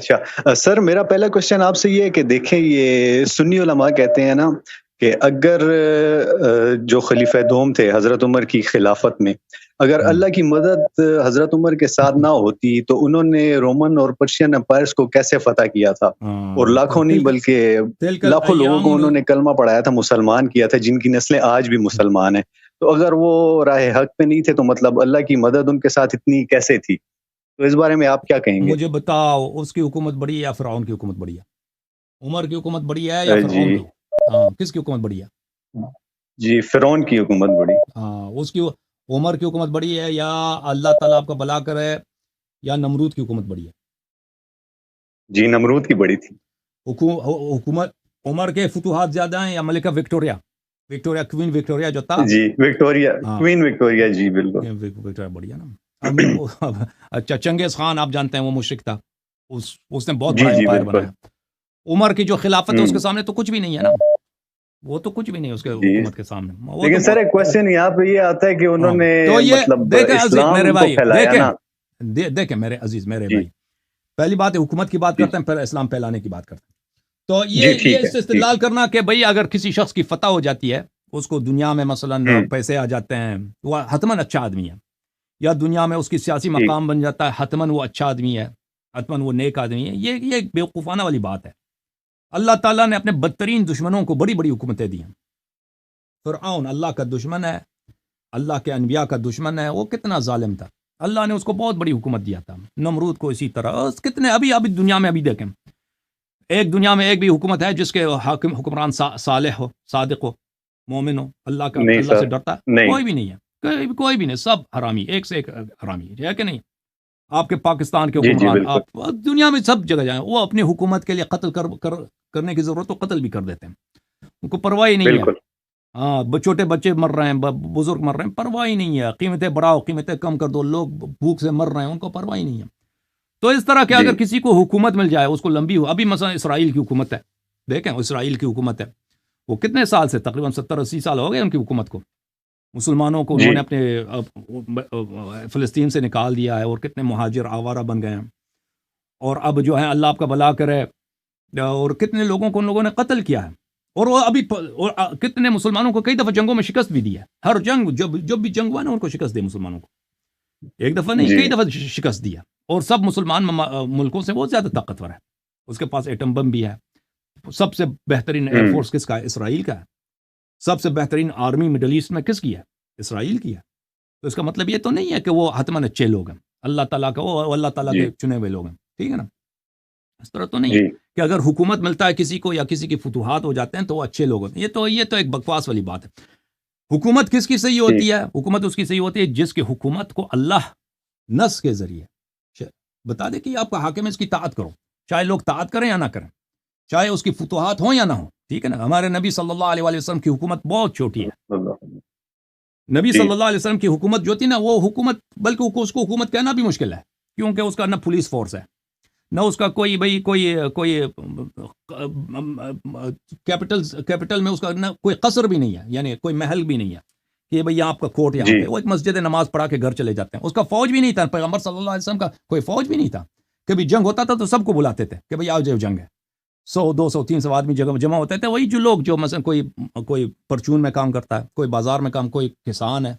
اچھا سر میرا پہلا کوشچن آپ سے یہ ہے کہ دیکھیں یہ سنی علماء کہتے ہیں نا کہ اگر جو خلیفہ دوم تھے حضرت عمر کی خلافت میں اگر ہوں۔ اللہ کی مدد حضرت عمر کے ساتھ نہ ہوتی تو انہوں نے رومن اور پرشین امپائرز کو کیسے فتح کیا تھا اور لاکھوں نہیں تلک بلکہ تلک لاکھوں لوگوں کو الایام انہوں نے کلمہ پڑھایا تھا، مسلمان کیا تھا، جن کی نسلیں آج بھی مسلمان ہیں. تو اگر وہ راہ حق پہ نہیں تھے تو مطلب اللہ کی مدد ان کے ساتھ اتنی کیسے تھی؟ تو اس بارے میں آپ کیا کہیں گے؟ مجھے بتاؤ اس کی حکومت بڑی ہے یا فرعون کی حکومت بڑی ہے؟ عمر کی حکومت بڑی ہے یا جی فرعون کی؟ ہاں، کس کی حکومت بڑی ہے؟ جی فرعون کی حکومت بڑی. ہاں، اس کی عمر کی حکومت بڑی ہے یا اللہ تعالیٰ آپ کا بھلا کرے یا نمرود کی حکومت بڑی ہے؟ جی نمرود کی بڑی تھی. حکومت عمر کے فتوحات زیادہ ہیں یا ملکہ وکٹوریا؟ وکٹوریا، کوئین وکٹوریا جو تھا. جی وکٹوریا، ہاں، کوئین وکٹوریا، جی بالکل. وکٹوریا بڑی ہے نا. اچھا، چنگیز خان آپ جانتے ہیں وہ مشرک تھا، اس نے بہت جی بڑا جی امپائر بالکل. بنایا. عمر کی جو خلافت ہے اس کے ہوں سامنے تو کچھ بھی نہیں ہے نا. وہ تو کچھ بھی نہیں اس کے جی حکومت کے سامنے. وہ تو لیکن سر ایک کوشچن یہاں پہ یہ آتا ہے کہ انہوں ہاں، نے تو یہ مطلب دیکھیں عزیز میرے اسلام تو بھائی، پھیلایا نا. دیکھیں میرے عزیز میرے جی بھائی، پہلی بات ہے حکومت کی بات جی کرتے ہیں، پھر اسلام پھیلانے کی بات کرتے ہیں. تو جی یہ ٹھیک ہے اس سے ٹھیک استدلال کرنا کہ بھئی اگر کسی شخص کی فتح ہو جاتی ہے، اس کو دنیا میں مثلا ہے. پیسے آ جاتے ہیں، وہ حتماً اچھا آدمی ہے، یا دنیا میں اس کی سیاسی ٹھیک. مقام بن جاتا ہے، حتماً وہ اچھا آدمی ہے، حتماً وہ نیک آدمی ہے. یہ ایک بیوقوفانہ والی بات ہے. اللہ تعالیٰ نے اپنے بدترین دشمنوں کو بڑی بڑی حکومتیں دی ہیں. فرعون اللہ کا دشمن ہے، اللہ کے انبیاء کا دشمن ہے، وہ کتنا ظالم تھا. اللہ نے اس کو بہت بڑی حکومت دیا تھا. نمرود کو اسی طرح. اس کتنے ابھی دنیا میں ابھی دیکھیں، ایک دنیا میں ایک بھی حکومت ہے جس کے حکمران صالح ہو، صادق ہو، مومن ہو، نہیں اللہ سر سے ڈرتا ہے؟ نہیں. کوئی بھی نہیں ہے. کوئی بھی نہیں. سب حرامی، ایک سے ایک حرامی ہے کہ نہیں؟ آپ کے پاکستان کے جی جی حکمران، بالکل. آپ دنیا میں سب جگہ جائیں، وہ اپنی حکومت کے لیے قتل کرنے کی ضرورت تو قتل بھی کر دیتے ہیں. ان کو پرواہ ہی نہیں ہے. بالکل. ہاں، چھوٹے بچے مر رہے ہیں، بزرگ مر رہے ہیں، پرواہ ہی نہیں ہے. قیمتیں بڑھاؤ، قیمتیں کم کر دو، لوگ بھوک سے مر رہے ہیں، ان کو پرواہ ہی نہیں ہے. تو اس طرح کہ جی اگر کسی کو حکومت مل جائے، اس کو لمبی ہو. ابھی مثلا اسرائیل کی حکومت ہے، دیکھیں اسرائیل کی حکومت ہے، وہ کتنے سال سے، تقریباً 70-80 سال ہو گئے ان کی حکومت کو. مسلمانوں کو انہوں جی نے اپنے فلسطین سے نکال دیا ہے، اور کتنے مہاجر آوارہ بن گئے ہیں. اور اب جو ہے اللہ آپ کا بھلا کرے، اور کتنے لوگوں کو ان لوگوں نے قتل کیا ہے. اور وہ ابھی کتنے مسلمانوں کو کئی دفعہ جنگوں میں شکست بھی دی ہے. ہر جنگ جب بھی جنگ ہوا نا، ان کو شکست دی مسلمانوں کو. ایک دفعہ نہیں، جی کئی دفعہ شکست دیا. اور سب مسلمان ملکوں سے وہ زیادہ طاقتور ہے. اس کے پاس ایٹم بم بھی ہے. سب سے بہترین ایئر ہوں فورس کس کا ہے؟ اسرائیل کا ہے. سب سے بہترین آرمی مڈل ایسٹ میں کس کی ہے؟ اسرائیل کی ہے. تو اس کا مطلب یہ تو نہیں ہے کہ وہ حتماً اچھے لوگ ہیں. اللہ تعالیٰ کا، وہ اللہ تعالیٰ جی کے چنے ہوئے لوگ ہیں. ٹھیک ہے نا؟ اس طرح تو نہیں ہے جی کہ اگر حکومت ملتا ہے کسی کو یا کسی کی فتوحات ہو جاتے ہیں تو وہ اچھے لوگ ہوتے ہیں. یہ تو ایک بکواس والی بات ہے. حکومت کس کی صحیح ٹھیک. ہوتی ہے؟ حکومت اس کی صحیح ہوتی ہے جس کی حکومت کو اللہ نص کے ذریعے بتا دے کہ آپ کا حاکم ہے، اس کی طاعت کرو، چاہے لوگ طاعت کریں یا نہ کریں، چاہے اس کی فتوحات ہوں یا نہ ہوں. ٹھیک ہے نا؟ ہمارے نبی صلی اللہ علیہ وسلم کی حکومت بہت چھوٹی ہے. نبی جی صلی اللہ علیہ وسلم کی حکومت جو تھی نا، وہ حکومت، بلکہ اس کو حکومت کہنا بھی مشکل ہے، کیونکہ اس کا نہ پولیس فورس ہے، نہ اس کا کوئی کوئی کیپٹل میں اس کا نہ کوئی قصر بھی نہیں ہے، یعنی کوئی محل بھی نہیں ہے کہ بھئی آپ کا کوٹ یہاں جی پہ. وہ ایک مسجد نماز پڑھا کے گھر چلے جاتے ہیں. اس کا فوج بھی نہیں تھا. پیغمبر صلی اللہ علیہ وسلم کا کوئی فوج بھی نہیں تھا. کبھی جنگ ہوتا تھا تو سب کو بلاتے تھے کہ بھئی آؤ جو جنگ ہے. 100 200 300 آدمی جمع ہوتے تھے. وہی جو لوگ جو مثلا کوئی پرچون میں کام کرتا ہے، کوئی بازار میں کام، کوئی کسان ہے،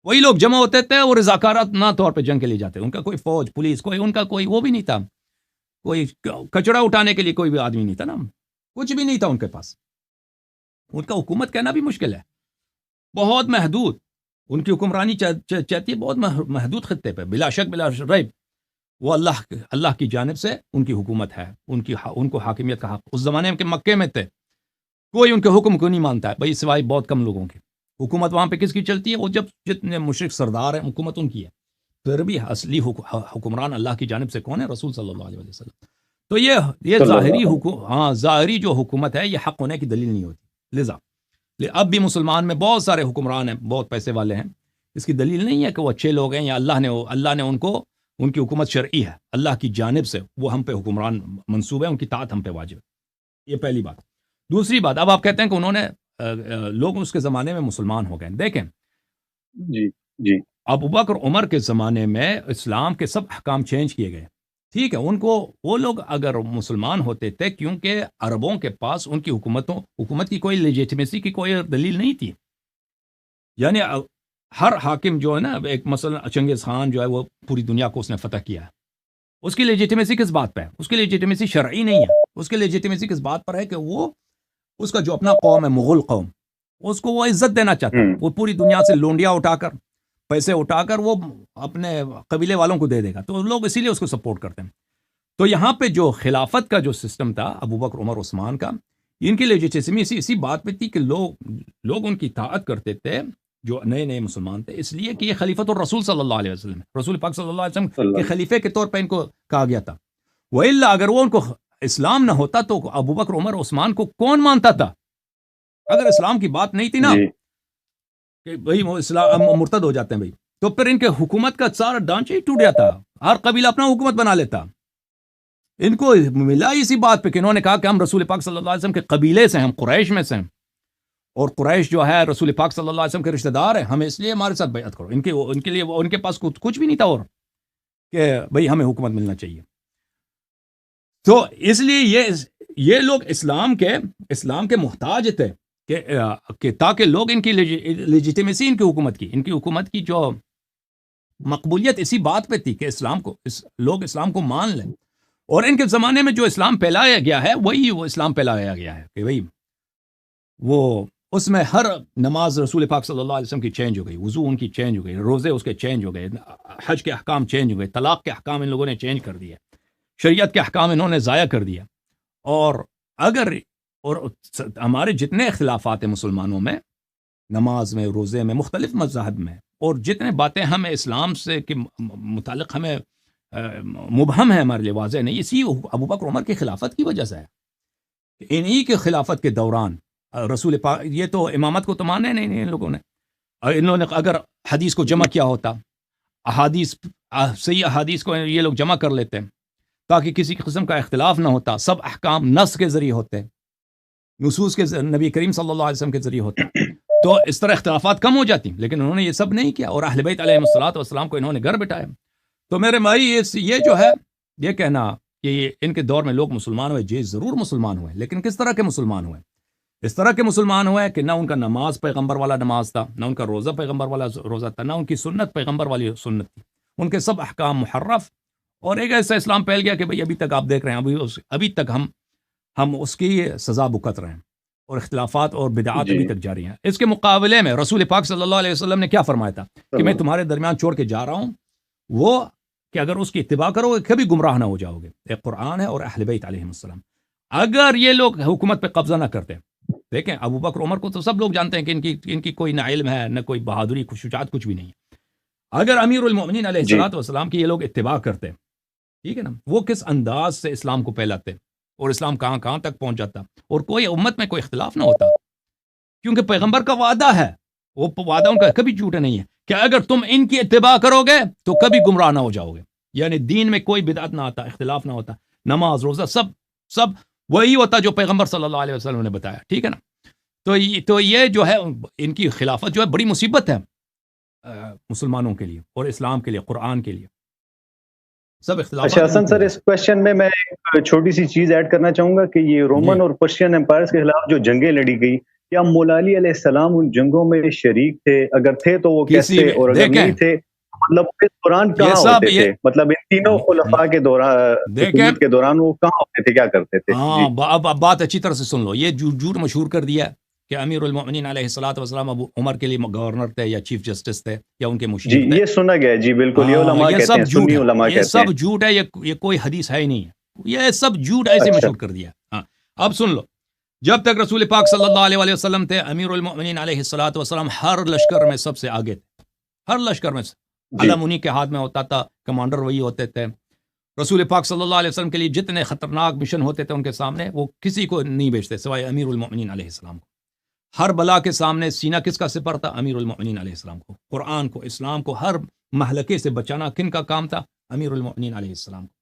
وہی لوگ جمع ہوتے تھے اور رضاکارانہ طور پہ جنگ کے لیے جاتے. ان کا کوئی فوج پولیس ان کا کوئی وہ بھی نہیں تھا. کوئی کچڑا اٹھانے کے لیے کوئی بھی آدمی نہیں تھا نا، کچھ بھی نہیں تھا ان کے پاس. ان کا حکومت کہنا بھی مشکل ہے، بہت محدود. ان کی حکمرانی چاہتی ہے بہت محدود خطے پہ. بلا شک بلا ریب وہ اللہ کی جانب سے ان کی حکومت ہے. ان کو حاکمیت کا حق. اس زمانے کے مکے میں تھے، کوئی ان کے حکم کو نہیں مانتا ہے بھائی، سوائے بہت کم لوگوں کے. حکومت وہاں پہ کس کی چلتی ہے؟ وہ جب جتنے مشرک سردار ہیں، حکومت ان کی ہے. پھر بھی اصلی حکمران اللہ کی جانب سے کون ہے؟ رسول صلی اللہ علیہ وسلم. تو یہ صلی اللہ ظاہری علیہ ظاہری جو حکومت ہے، یہ حق ہونے کی دلیل نہیں ہوتی. لذا اب بھی مسلمان میں بہت سارے حکمران ہیں، بہت پیسے والے ہیں. اس کی دلیل نہیں ہے کہ وہ اچھے لوگ ہیں یا اللہ نے ان کی حکومت شرعی ہے، اللہ کی جانب سے وہ ہم پہ حکمران منصوب ہے، ان کی طاعت ہم پہ واجب ہے. یہ پہلی بات. دوسری بات، اب آپ کہتے ہیں کہ انہوں نے لوگ اس کے زمانے میں مسلمان ہو گئے. دیکھیں، جی جی ابوبکر عمر کے زمانے میں اسلام کے سب احکام چینج کیے گئے. ٹھیک ہے، ان کو وہ لوگ اگر مسلمان ہوتے تھے، کیونکہ عربوں کے پاس ان کی حکومت کی کوئی لیجیٹمیسی کی کوئی دلیل نہیں تھی. یعنی ہر حاکم جو ہے نا، ایک مثلا چنگیز خان جو ہے وہ پوری دنیا کو اس نے فتح کیا ہے، اس کی لیجیٹمیسی کس بات پہ ہے؟ اس کی لیجیٹمیسی شرعی نہیں ہے. اس کی لیجیٹمیسی کس بات پر ہے کہ وہ اس کا جو اپنا قوم ہے مغل قوم، اس کو وہ عزت دینا چاہتا ہے. وہ پوری دنیا سے لونڈیاں اٹھا کر، پیسے اٹھا کر وہ اپنے قبیلے والوں کو دے دے گا، تو لوگ اسی لیے اس کو سپورٹ کرتے ہیں. تو یہاں پہ جو خلافت کا جو سسٹم تھا ابو بکر عمر عثمان کا، ان کی لیجیٹمیسی اسی بات پہ تھی کہ لوگ ان کی اطاعت کرتے تھے جو نئے نئے مسلمان تھے، اس لیے کہ یہ خلیفۃ الرسول صلی اللہ علیہ وسلم، رسول پاک صلی اللہ علیہ وسلم کے خلیفے کے طور پہ ان کو کہا گیا تھا. وإلا اگر وہ ان کو اسلام نہ ہوتا تو ابو بکر عمر عثمان کو کون مانتا تھا؟ اگر اسلام کی بات نہیں تھی نا کہ بھائی وہ اسلام مرتد ہو جاتے ہیں بھائی، تو پھر ان کے حکومت کا سارا ڈھانچہ ہی ٹوٹ جاتا، ہر قبیلہ اپنا حکومت بنا لیتا. ان کو ملا اسی بات پہ کہ انہوں نے کہا کہ ہم رسول پاک صلی اللہ علیہ وسلم کے قبیلے سے ہیں، ہم قریش میں سے ہیں، اور قریش جو ہے رسول پاک صلی اللہ علیہ وسلم کے رشتہ دار ہیں، ہمیں اس لیے ہمارے ساتھ بیعت کرو. ان کے لیے ان کے پاس کچھ بھی نہیں تھا اور کہ بھئی ہمیں حکومت ملنا چاہیے. تو اس لیے یہ لوگ اسلام کے محتاج تھے کہ تاکہ لوگ ان کی لیجیٹمیسی، ان کی حکومت کی جو مقبولیت اسی بات پہ تھی کہ لوگ اسلام کو مان لیں. اور ان کے زمانے میں جو اسلام پھیلایا گیا ہے وہی وہ اسلام پھیلایا گیا ہے کہ بھئی وہ اس میں ہر نماز رسول پاک صلی اللہ علیہ وسلم کی چینج ہو گئی، وضو ان کی چینج ہو گئی، روزے اس کے چینج ہو گئے، حج کے احکام چینج ہو گئے، طلاق کے احکام ان لوگوں نے چینج کر دیے، شریعت کے احکام انہوں نے ضائع کر دیا. اور ہمارے جتنے اختلافات ہیں مسلمانوں میں، نماز میں، روزے میں، مختلف مذاہب میں، اور جتنے باتیں ہمیں اسلام سے کے متعلق ہمیں مبہم ہے، ہمارے لیے واضح نہیں، اسی ابو بکر عمر کی خلافت کی وجہ سے ہے. انہی کے خلافت کے دوران رسول پاک، یہ تو امامت کو تو مانے نہیں ان لوگوں نے. انہوں نے اگر حدیث کو جمع کیا ہوتا، صحیح احادیث کو یہ لوگ جمع کر لیتے تاکہ کسی قسم کا اختلاف نہ ہوتا، سب احکام نص کے ذریعے ہوتے، نصوص کے نبی کریم صلی اللہ علیہ وسلم کے ذریعے ہوتے، تو اس طرح اختلافات کم ہو جاتی. لیکن انہوں نے یہ سب نہیں کیا، اور اہل بیت علیہ الصلوۃ والسلام کو انہوں نے گھر بٹھایا. تو میرے بھائی یہ جو ہے، یہ کہنا کہ ان کے دور میں لوگ مسلمان ہوئے، جی ضرور مسلمان ہوئے، لیکن کس طرح کے مسلمان ہوئے؟ اس طرح کے مسلمان ہوئے کہ نہ ان کا نماز پیغمبر والا نماز تھا، نہ ان کا روزہ پیغمبر والا روزہ تھا، نہ ان کی سنت پیغمبر والی سنت تھی، ان کے سب احکام محرف. اور ایک ایسا اسلام پھیل گیا کہ بھئی ابھی تک آپ دیکھ رہے ہیں، ابھی تک ہم اس کی سزا بھگت رہے ہیں، اور اختلافات اور بدعات ابھی تک جاری ہیں. اس کے مقابلے میں رسول پاک صلی اللہ علیہ وسلم نے کیا فرمایا تھا کہ میں تمہارے درمیان چھوڑ کے جا رہا ہوں، وہ کہ اگر اس کی اتباع کرو گے کبھی گمراہ نہ ہو جاؤ گے. ایک قرآن ہے اور اہل بیت علیہ السلام. اگر یہ لوگ حکومت پہ قبضہ نہ کرتے، دیکھیں ابو بکر عمر کو تو سب لوگ جانتے ہیں کہ ان کی کوئی نہ علم ہے، نہ کوئی بہادری، شجاعت، کچھ بھی نہیں ہے. اگر امیر المؤمنین علیہ الصلوۃ والسلام کی یہ لوگ اتباع کرتے، ٹھیک ہے نا، وہ کس انداز سے اسلام کو پھیلاتے، اور اسلام کہاں کہاں تک پہنچ جاتا، اور کوئی امت میں کوئی اختلاف نہ ہوتا. کیونکہ پیغمبر کا وعدہ ہے، وہ وعدہ ان کا کبھی جھوٹا نہیں ہے کہ اگر تم ان کی اتباع کرو گے تو کبھی گمراہ نہ ہو جاؤ گے. یعنی دین میں کوئی بدعت نہ آتا، اختلاف نہ ہوتا، نماز، روزہ سب وہی ہوتا جو پیغمبر صلی اللہ علیہ وسلم نے بتایا. ٹھیک ہے نا. تو یہ جو ہے ان کی خلافت جو ہے بڑی مصیبت ہے مسلمانوں کے لیے اور اسلام کے لیے، قرآن کے لیے. سب اختلافات. اچھا حسن سر، اس کوشچن میں ایک چھوٹی سی چیز ایڈ کرنا چاہوں گا کہ یہ رومن اور پرشین امپائرز کے خلاف جو جنگیں لڑی گئی، کیا مولا علی علیہ السلام ان جنگوں میں شریک تھے؟ اگر تھے تو وہ کیسے، اور اگر نہیں تھے مطلب اس دوران کہاں ہوتے تھے؟ مطلب ان تینوں خلفاء کے دوران وہ کہاں ہوتے تھے، کیا کرتے تھے؟ اب بات اچھی طرح سے سن لو. یہ جھوٹ مشہور کر دیا کہ امیر المؤمنین علیہ الصلوۃ والسلام ابو عمر کے لیے گورنر تھے یا چیف جسٹس تھے یا ان کے مشیر تھے. جی یہ سنا گیا. جی بالکل، یہ علماء کہتے ہیں، سنی علماء کہتے ہیں. یہ سب جھوٹ ہے، یہ کوئی حدیث ہے ہی نہیں ہے، یہ سب جھوٹ ایسے مشہور کر دیا. ہاں اب سن لو. جب تک رسول پاک صلی اللہ علیہ وسلم تھے، امیر المؤمنین علیہ الصلوۃ والسلام ہر لشکر میں سب سے آگے تھے، ہر لشکر میں علم انہی کے ہاتھ میں ہوتا تھا، کمانڈر وہی ہوتے تھے. رسول پاک صلی اللہ علیہ وسلم کے لیے جتنے خطرناک مشن ہوتے تھے ان کے سامنے وہ کسی کو نہیں بھیجتے سوائے امیر المؤمنین علیہ السلام کو. ہر بلا کے سامنے سینہ کس کا سپر تھا؟ امیر المؤمنین علیہ السلام کو. قرآن کو، اسلام کو، ہر مہلکے سے بچانا کن کا کام تھا؟ امیر المؤمنین علیہ السلام کو.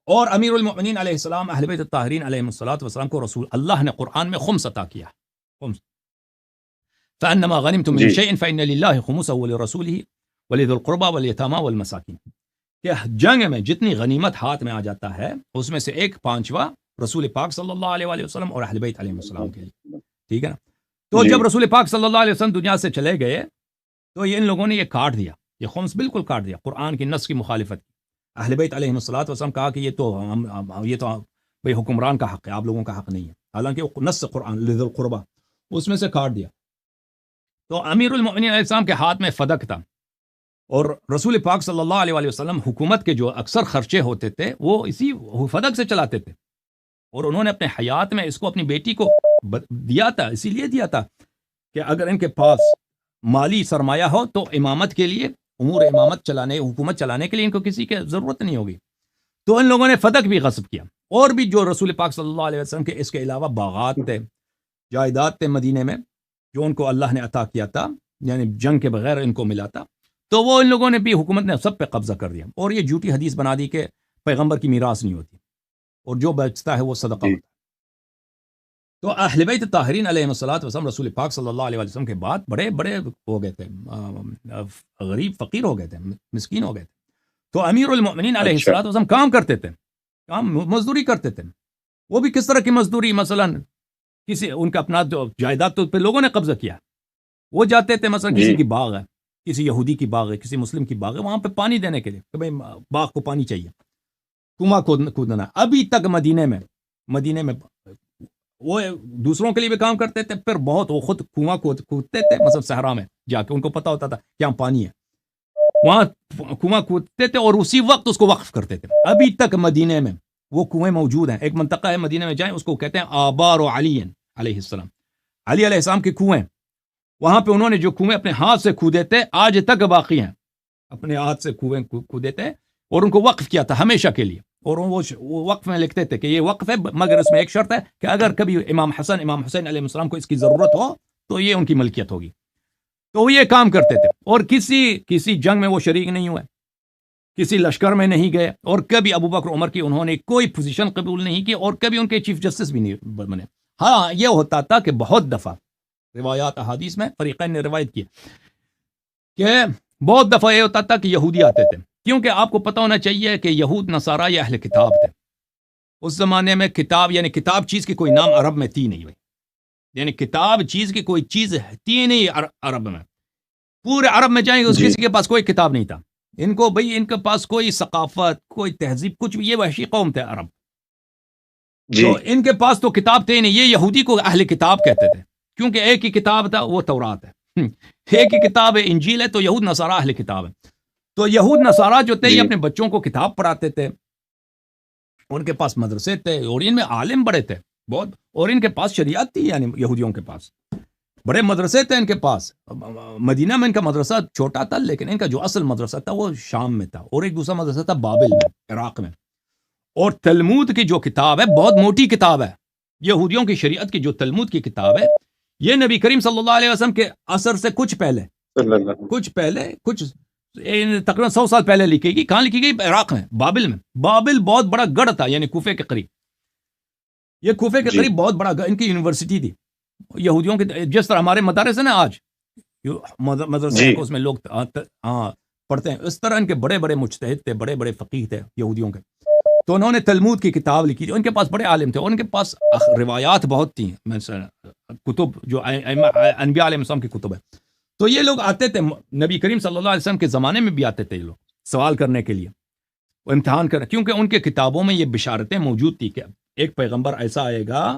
اور امیر المؤمنین علیہ السلام اہل بیت الطاہرین علیہ الصلوۃ والسلام کو رسول اللہ نے قرآن میں خمس عطا کیا. خمس. فانما غنمتم من شيء فان لله خمسه ولرسوله ولذي القربى واليتامى والمساكين. کہ جنگ میں جتنی غنیمت ہاتھ میں آ جاتا ہے اس میں سے 1/5 رسول پاک صلی اللہ علیہ وآلہ وسلم اور اہل بیت علیہ السلام کے لیے، ٹھیک ہے نا. تو جب رسول پاک صلی اللہ علیہ وسلم دنیا سے چلے گئے تو ان لوگوں نے یہ کاٹ دیا، یہ خمس بالکل کاٹ دیا، قرآن کی نص کی مخالفت کی. اہل بیت علیہ السلام کہا کہ یہ تو بھئی حکمران کا حق ہے، آپ لوگوں کا حق نہیں ہے، حالانکہ وہ نص قرآن لذی القربہ اس میں سے کاٹ دیا. تو امیر المؤمنین علیہ السلام کے ہاتھ میں فدق تھا، اور رسول پاک صلی اللہ علیہ وآلہ وسلم حکومت کے جو اکثر خرچے ہوتے تھے وہ اسی فدق سے چلاتے تھے، اور انہوں نے اپنے حیات میں اس کو اپنی بیٹی کو دیا تھا، اسی لیے دیا تھا کہ اگر ان کے پاس مالی سرمایہ ہو تو امامت کے لیے، امور امامت چلانے، حکومت چلانے کے لیے ان کو کسی کی ضرورت نہیں ہوگی. تو ان لوگوں نے فدق بھی غصب کیا، اور بھی جو رسول پاک صلی اللہ علیہ وسلم کے اس کے علاوہ باغات تھے، جائیداد تھے مدینے میں جو ان کو اللہ نے عطا کیا تھا، یعنی جنگ کے بغیر ان کو ملا تھا، تو وہ ان لوگوں نے بھی، حکومت نے سب پہ قبضہ کر دیا، اور یہ جھوٹی حدیث بنا دی کہ پیغمبر کی میراث نہیں ہوتی اور جو بچتا ہے وہ صدقہ ہوتا ہے. تو اہل بیت طاہرین علیہ الصلوۃ والسلام رسول پاک صلی اللہ علیہ وسلم کے بعد بڑے بڑے ہو گئے تھے، غریب فقیر ہو گئے تھے، مسکین ہو گئے تھے. تو امیر المؤمنین علیہ الصلوۃ والسلام کام کرتے تھے، کام مزدوری کرتے تھے. وہ بھی کس طرح کی مزدوری؟ مثلا کسی ان کا اپنا جائیداد تو پہ لوگوں نے قبضہ کیا، وہ جاتے تھے مثلا کسی کی باغ ہے، کسی یہودی کی باغ ہے، کسی مسلم کی باغ ہے، وہاں پہ پانی دینے کے لیے کہ بھائی باغ کو پانی چاہیے، کنواں کھودنا. ابھی تک مدینے میں وہ دوسروں کے لیے بھی کام کرتے تھے، پھر بہت وہ خود کنواں کھودتے تھے، مثلا صحرا میں جا کے ان کو پتا ہوتا تھا کہ یہاں پانی ہے، وہاں کنواں کھودتے تھے اور اسی وقت اس کو وقف کرتے تھے. ابھی تک مدینے میں وہ کنویں موجود ہیں. ایک منطقہ ہے مدینے میں، جائیں اس کو کہتے ہیں آبار علی علیہ السلام، علی علیہ السلام کے کنویں. وہاں پہ انہوں نے جو کنویں اپنے ہاتھ سے کھودے تھے آج تک باقی ہیں، اپنے ہاتھ سے کنویں کھودے تھے اور ان کو وقف کیا تھا ہمیشہ کے لیے. اور وہ وقف میں لکھتے تھے کہ یہ وقف ہے، مگر اس میں ایک شرط ہے کہ اگر کبھی امام حسین علیہ السلام کو اس کی ضرورت ہو تو یہ ان کی ملکیت ہوگی. تو وہ یہ کام کرتے تھے، اور کسی جنگ میں وہ شریک نہیں ہوئے، کسی لشکر میں نہیں گئے، اور کبھی ابو بکر عمر کی انہوں نے کوئی پوزیشن قبول نہیں کی، اور کبھی ان کے چیف جسٹس بھی نہیں بنے. ہاں یہ ہوتا تھا کہ بہت دفعہ روایات احادیث میں فریقین نے روایت کی کہ بہت دفعہ یہ ہوتا تھا کہ یہودی آتے تھے، کیونکہ آپ کو پتہ ہونا چاہیے کہ یہود نصارہ یہ اہل کتاب تھے. اس زمانے میں کتاب، یعنی کتاب چیز کی کوئی نام عرب میں تھی نہیں بھائی، یعنی کتاب چیز کی کوئی چیز تھی نہیں عرب میں. پورے عرب میں جائیں گے اس کسی کے پاس کوئی کتاب نہیں تھا. ان کو بھائی ان کے پاس کوئی ثقافت، کوئی تہذیب، کچھ بھی، یہ وحشی قوم تھے عرب. تو ان کے پاس تو کتاب تھے نہیں. یہ یہودی کو اہل کتاب کہتے تھے کیونکہ ایک ہی کتاب تھا، وہ تورات ہے، ایک ہی کتاب ہے انجیل ہے. تو یہود نصارہ اہل کتاب ہے. تو یہود نصارہ جو تھے یہ اپنے بچوں کو کتاب پڑھاتے تھے، ان کے پاس مدرسے تھے اور ان میں عالم بڑے تھے بہت، اور ان کے پاس شریعت تھی، یعنی یہودیوں کے پاس بڑے مدرسے تھے. ان کے پاس مدینہ میں ان کا مدرسہ چھوٹا تھا، لیکن ان کا جو اصل مدرسہ تھا وہ شام میں تھا، اور ایک دوسرا مدرسہ تھا بابل میں، عراق میں. اور تلمود کی جو کتاب ہے بہت موٹی کتاب ہے، یہودیوں کی شریعت کی جو تلمود کی کتاب ہے، یہ نبی کریم صلی اللہ علیہ وسلم کے عصر سے کچھ پہلے تقریباً 100 سال پہلے لکھی گئی. کہاں لکھی گئی؟ عراق میں، بابل میں. بابل بہت بڑا گڑھ تھا، یعنی کوفے کے قریب. یہ کوفے کے قریب بہت بڑا ان کی یونیورسٹی تھی یہودیوں کے، جس طرح ہمارے مدارس ہیں نا آج مدرسے اس میں لوگ پڑھتے ہیں، اس طرح ان کے بڑے بڑے مجتہد تھے، بڑے بڑے فقیہ تھے یہودیوں کے. تو انہوں نے تلمود کی کتاب لکھی تھی. ان کے پاس بڑے عالم تھے، اور ان کے پاس روایات بہت تھیں، کتب جو انبیاء علیہ السلام کی کتب ہے. تو یہ لوگ آتے تھے نبی کریم صلی اللہ علیہ وسلم کے زمانے میں بھی آتے تھے یہ لوگ سوال کرنے کے لیے، وہ امتحان کرنے، کیونکہ ان کے کتابوں میں یہ بشارتیں موجود تھی کہ ایک پیغمبر ایسا آئے گا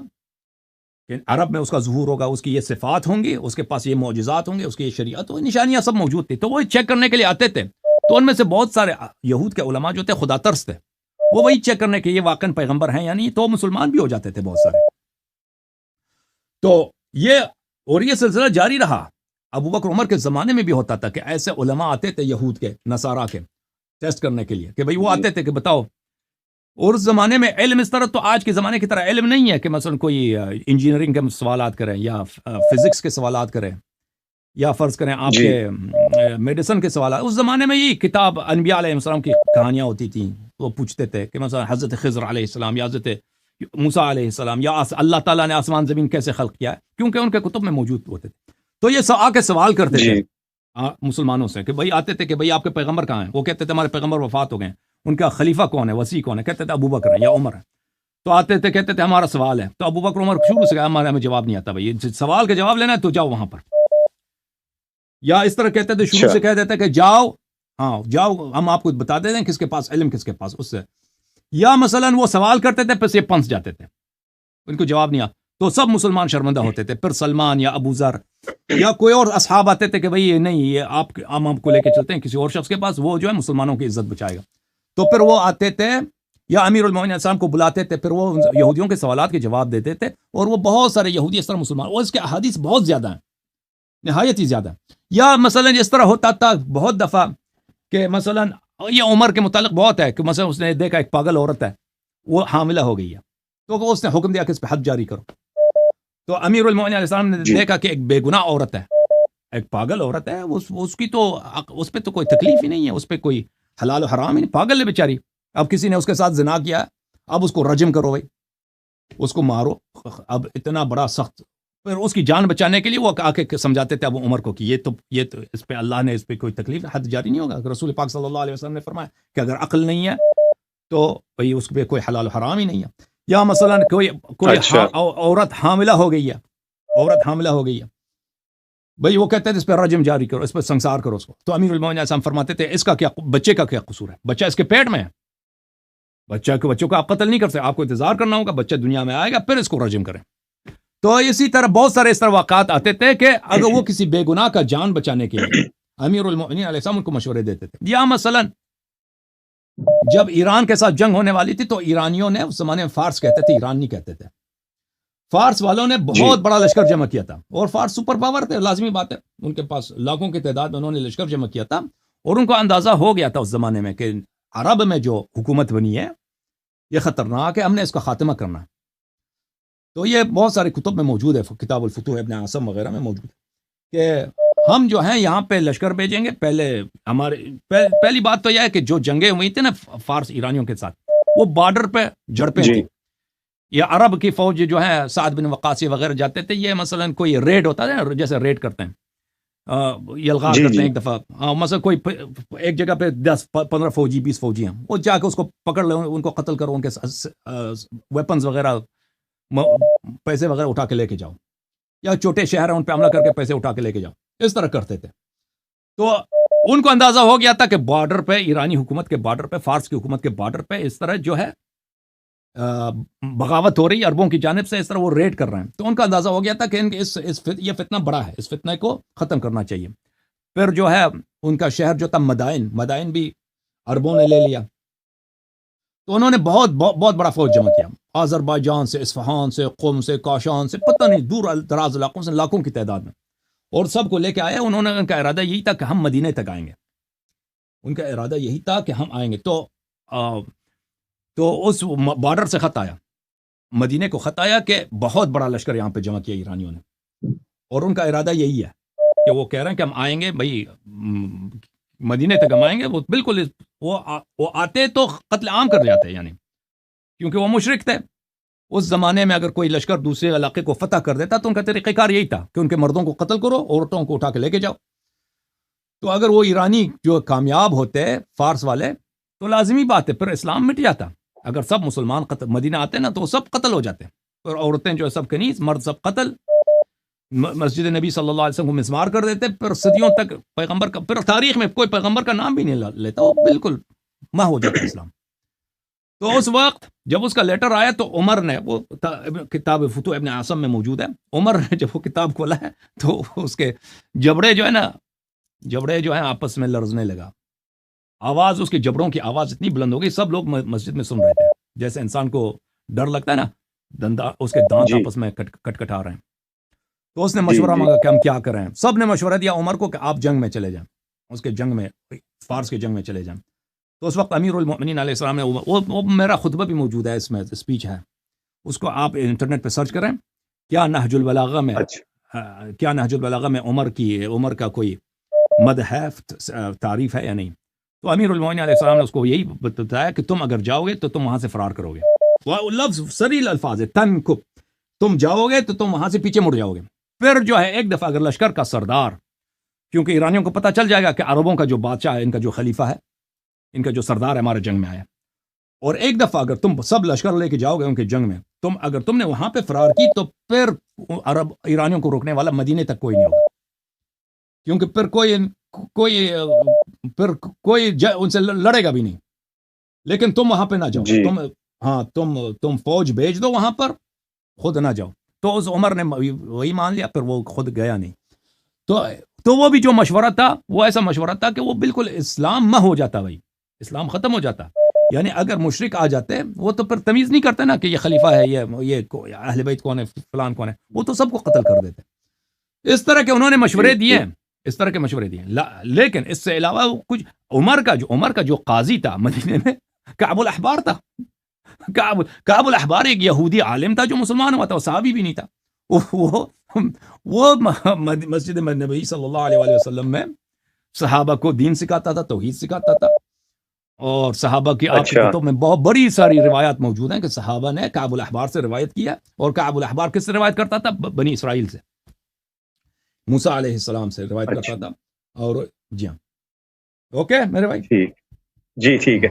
کہ عرب میں اس کا ظہور ہوگا، اس کی یہ صفات ہوں گی، اس کے پاس یہ معجزات ہوں گے، اس کی یہ شریعت ہوگی، نشانیاں سب موجود تھی. تو وہ چیک کرنے کے لیے آتے تھے. تو ان میں سے بہت سارے یہود کے علماء جو تھے خدا ترس تھے، وہ وہی چیک کرنے کے یہ واقعاً پیغمبر ہیں یعنی، تو مسلمان بھی ہو جاتے تھے بہت سارے. تو یہ سلسلہ جاری رہا. ابو بکر عمر کے زمانے میں بھی ہوتا تھا کہ ایسے علماء آتے تھے یہود کے، نصارہ کے، ٹیسٹ کرنے کے لیے کہ بھئی وہ آتے تھے کہ بتاؤ. اور اس زمانے میں علم اس طرح تو آج کے زمانے کی طرح علم نہیں ہے کہ مثلا کوئی انجینئرنگ کے سوالات کریں یا فزکس کے سوالات کریں یا فرض کریں آپ کے میڈیسن کے سوالات. اس زمانے میں یہ کتاب انبیاء علیہ السلام کی کہانیاں ہوتی تھیں. وہ پوچھتے تھے کہ مثلا حضرت خضر علیہ السلام یا حضرت موسیٰ علیہ السلام یا اللہ تعالیٰ نے آسمان زمین کیسے خلق کیا ہے، کیونکہ ان کے کتب میں موجود ہوتے تھے. تو یہ آ کے سوال کرتے تھے مسلمانوں سے کہ بھائی آتے تھے کہ بھائی آپ کے پیغمبر کہاں ہیں؟ وہ کہتے تھے ہمارے پیغمبر وفات ہو گئے ہیں. ان کا خلیفہ کون ہے، وسیع کون ہے؟ کہتے تھے ابو بکر ہے یا عمر ہے. تو آتے تھے کہتے تھے ہمارا سوال ہے. تو ابو بکر عمر شروع سے ہمیں جواب نہیں آتا، بھائی سوال کا جواب لینا ہے تو جاؤ وہاں پر. یا اس طرح کہتے تھے، شروع سے کہہ دیتے کہ جاؤ، ہاں جاؤ ہم آپ کو بتا دیتے ہیں کس کے پاس علم، کس کے پاس اس سے. یا مثلا وہ سوال کرتے تھے پھر سے پنس جاتے تھے، ان کو جواب نہیں آتا تو سب مسلمان شرمندہ ہوتے تھے. پھر سلمان یا ابو ذر یا کوئی اور اصحاب آتے تھے کہ بھئی نہیں یہ ہم آپ کو لے کے چلتے ہیں کسی اور شخص کے پاس، وہ جو ہے مسلمانوں کی عزت بچائے گا. تو پھر وہ آتے تھے یا امیر المومنین السلام کو بلاتے تھے، پھر وہ یہودیوں کے سوالات کے جواب دیتے تھے. اور وہ بہت سارے یہودی اس طرح مسلمان، اور اس کے احادیث بہت زیادہ ہیں، نہایت ہی زیادہ. یا مثلا اس طرح ہوتا تھا بہت دفعہ کہ مثلا یہ عمر کے متعلق بہت ہے کہ مثلا اس نے دیکھا ایک پاگل عورت ہے، وہ حاملہ ہو گئی ہے، تو اس نے حکم دیا کہ اس پہ حد جاری کرو. تو امیر المومنین علیہ السلام نے دیکھا کہ ایک بے گناہ عورت ہے، ایک پاگل عورت ہے، اس کی تو اس پہ تو کوئی تکلیف ہی نہیں ہے، اس پہ کوئی حلال و حرام ہی نہیں، پاگل ہے بیچاری. اب کسی نے اس کے ساتھ زنا کیا، اب اس کو رجم کرو بھائی، اس کو مارو. اب اتنا بڑا سخت، پھر اس کی جان بچانے کے لیے وہ آ کے سمجھاتے تھے اب عمر کو کہ یہ تو اس پہ اللہ نے اس پہ کوئی تکلیف حد جاری نہیں ہوگا. رسول پاک صلی اللہ علیہ وسلم نے فرمایا کہ اگر عقل نہیں ہے تو بھائی اس پہ کوئی حلال و حرام ہی نہیں ہے. یا مثلا کوئی عورت حاملہ ہو گئی ہے، عورت حاملہ ہو گئی ہے، بھئی وہ کہتے ہیں اس پہ رجم جاری کرو، اس پہ سنسار کرو اس کو. تو امیر المومنین علیہ السلام فرماتے تھے اس کا کیا، بچے کا کیا قصور ہے، بچہ اس کے پیٹ میں ہے، بچوں کو آپ قتل نہیں کر سکتے، آپ کو انتظار کرنا ہوگا، بچہ دنیا میں آئے گا پھر اس کو رجم کریں. تو اسی طرح بہت سارے اس طرح واقعات آتے تھے کہ اگر وہ کسی بے گناہ کا جان بچانے کے لیے امیر المومنین علیہ السلام ان کو مشورے دیتے تھے. یا مثلا جب ایران کے ساتھ جنگ ہونے والی تھی تو ایرانیوں نے اس زمانے میں فارس کہتے تھے، ایران نہیں کہتے تھے، فارس والوں نے بہت بڑا لشکر جمع کیا تھا. اور فارس سپر پاور تھے، لازمی بات ہے، ان کے پاس لاکھوں کی تعداد میں انہوں نے لشکر جمع کیا تھا. اور ان کو اندازہ ہو گیا تھا اس زمانے میں کہ عرب میں جو حکومت بنی ہے یہ خطرناک ہے، ہم نے اس کا خاتمہ کرنا ہے. تو یہ بہت سارے کتب میں موجود ہے، کتاب الفتوح ابن عاصم وغیرہ میں موجود ہے کہ ہم جو ہیں یہاں پہ لشکر بھیجیں گے. پہلی بات تو یہ ہے کہ جو جنگیں ہوئی تھیں نا فارس ایرانیوں کے ساتھ، وہ بارڈر پہ جھڑپیں تھیں. یا عرب کی فوج جو ہے سعد بن وقاص وغیرہ جاتے تھے، یہ مثلا کوئی ریڈ ہوتا ہے جیسے ریڈ کرتے ہیں، یلغار کرتے ہیں ایک دفعہ، مثلا کوئی ایک جگہ پہ 10-15 فوجی 20 فوجی ہیں، وہ جا کے اس کو پکڑ لو، ان کو قتل کرو، ان کے ویپنز وغیرہ پیسے وغیرہ اٹھا کے لے کے جاؤ، یا چھوٹے شہر ہیں ان پہ حملہ کر کے پیسے اٹھا کے لے کے جاؤ، اس طرح کرتے تھے. تو ان کو اندازہ ہو گیا تھا کہ بارڈر پہ، ایرانی حکومت کے بارڈر پہ، فارس کی حکومت کے بارڈر پہ اس طرح جو ہے بغاوت ہو رہی ہے عربوں کی جانب سے، اس طرح وہ ریڈ کر رہے ہیں. تو ان کا اندازہ ہو گیا تھا کہ یہ فتنہ بڑا ہے، اس فتنہ کو ختم کرنا چاہیے. پھر جو ہے ان کا شہر جو تھا مدائن بھی عربوں نے لے لیا. تو انہوں نے بہت بڑا فوج جمع کیا، آذربائیجان سے، اصفہان سے، قم سے، کاشان سے، پتہ نہیں دور دراز علاقوں سے لاکھوں کی تعداد میں، اور سب کو لے کے آئے. انہوں نے، ان کا ارادہ یہی تھا کہ ہم مدینے تک آئیں گے، ان کا ارادہ یہی تھا کہ ہم آئیں گے. تو اس بارڈر سے خط آیا، مدینے کو خط آیا کہ بہت بڑا لشکر یہاں پہ جمع کیا ایرانیوں نے، اور ان کا ارادہ یہی ہے کہ وہ کہہ رہے ہیں کہ ہم آئیں گے، بھائی مدینے تک ہم آئیں گے. وہ بالکل وہ آتے تو قتل عام کر جاتے، یعنی کیونکہ وہ مشرک تھے. اس زمانے میں اگر کوئی لشکر دوسرے علاقے کو فتح کر دیتا تو ان کا طریقہ کار یہی تھا کہ ان کے مردوں کو قتل کرو، عورتوں کو اٹھا کے لے کے جاؤ. تو اگر وہ ایرانی جو کامیاب ہوتے فارس والے تو لازمی بات ہے پھر اسلام مٹ جاتا. اگر سب مسلمان مدینہ آتے نا تو سب قتل ہو جاتے، اور عورتیں جو سب کنیز، مرد سب قتل، مسجد نبی صلی اللہ علیہ وسلم کو مسمار کر دیتے. پھر صدیوں تک پیغمبر کا، پھر تاریخ میں کوئی پیغمبر کا نام بھی نہیں لیتا، وہ بالکل ماہ ہو جاتا اسلام. تو اس وقت جب اس کا لیٹر آیا تو عمر نے، وہ کتاب فتوح ابن عاصم میں موجود ہے، عمر نے جب وہ کتاب کھولا ہے تو اس کے جبڑے جو ہے آپس میں لرزنے لگا. آواز، اس کے جبڑوں کی آواز اتنی بلند ہو گئی، سب لوگ مسجد میں سن رہے تھے. جیسے انسان کو ڈر لگتا ہے نا، اس کے دانت آپس میں کٹکھٹا رہے ہیں. تو اس نے مشورہ مانگا کہ ہم کیا کریں. سب نے مشورہ دیا عمر کو کہ آپ جنگ میں چلے جائیں، اس کے جنگ میں، فارس کے جنگ میں چلے جائیں. تو اس وقت امیر المؤمنین علیہ السلام نے، وہ میرا خطبہ بھی موجود ہے اس میں، اسپیچ ہے، اس کو آپ انٹرنیٹ پہ سرچ کریں. کیا نہج البلاغہ میں عمر کا کوئی مدح ہے، تعریف ہے یا نہیں. تو امیر المؤمنین علیہ السلام نے اس کو یہی بتایا کہ تم اگر جاؤ گے تو تم وہاں سے فرار کرو گے. وہ لفظ سریل الفاظ ہے، تنکب، تم جاؤ گے تو تم وہاں سے پیچھے مڑ جاؤ گے. پھر جو ہے ایک دفعہ اگر لشکر کا سردار کیونکہ ایرانیوں کو پتہ چل جائے گا کہ عربوں کا جو بادشاہ ہے، ان کا جو خلیفہ ہے، ان کا جو سردار ہے، ہمارے جنگ میں آیا. اور ایک دفعہ اگر تم سب لشکر لے کے جاؤ گے ان کے جنگ میں، اگر تم نے وہاں پہ فرار کی تو پھر عرب ایرانیوں کو روکنے والا مدینے تک کوئی نہیں ہوگا، کیونکہ پھر کوئی ان سے لڑے گا بھی نہیں. لیکن تم وہاں پہ نہ جاؤ، تم فوج بھیج دو وہاں پر، خود نہ جاؤ. تو اس عمر نے وہی مان لیا، پھر وہ خود گیا نہیں. تو وہ بھی جو مشورہ تھا وہ ایسا مشورہ تھا کہ وہ بالکل اسلام ہو جاتا، بھائی اسلام ختم ہو جاتا. یعنی اگر مشرک آ جاتے وہ تو پھر تمیز نہیں کرتے نا کہ یہ خلیفہ ہے، یہ اہل بیت کون ہے، فلان کون ہے، وہ تو سب کو قتل کر دیتے. اس طرح کے انہوں نے مشورے دیے، اس طرح کے مشورے دیے. لیکن اس سے علاوہ کچھ عمر کا جو قاضی تھا مدینے میں، کعب الاحبار تھا. کعب الاحبار ایک یہودی عالم تھا جو مسلمان ہوا تھا، وہ صحابی بھی نہیں تھا. وہ مسجد نبی صلی اللہ علیہ وسلم میں صحابہ کو دین سکھاتا تھا، توحید سکھاتا تھا. اور صحابہ کی آپ کی کتب میں بہت بڑی ساری روایات موجود ہیں کہ صحابہ نے کعب الاحبار سے روایت کیا. اور کعب الاحبار کس سے روایت کرتا تھا؟ بنی اسرائیل سے، موسیٰ علیہ السلام سے روایت کرتا تھا. اور جی ہاں، اوکے میرے بھائی، جی ٹھیک ہے.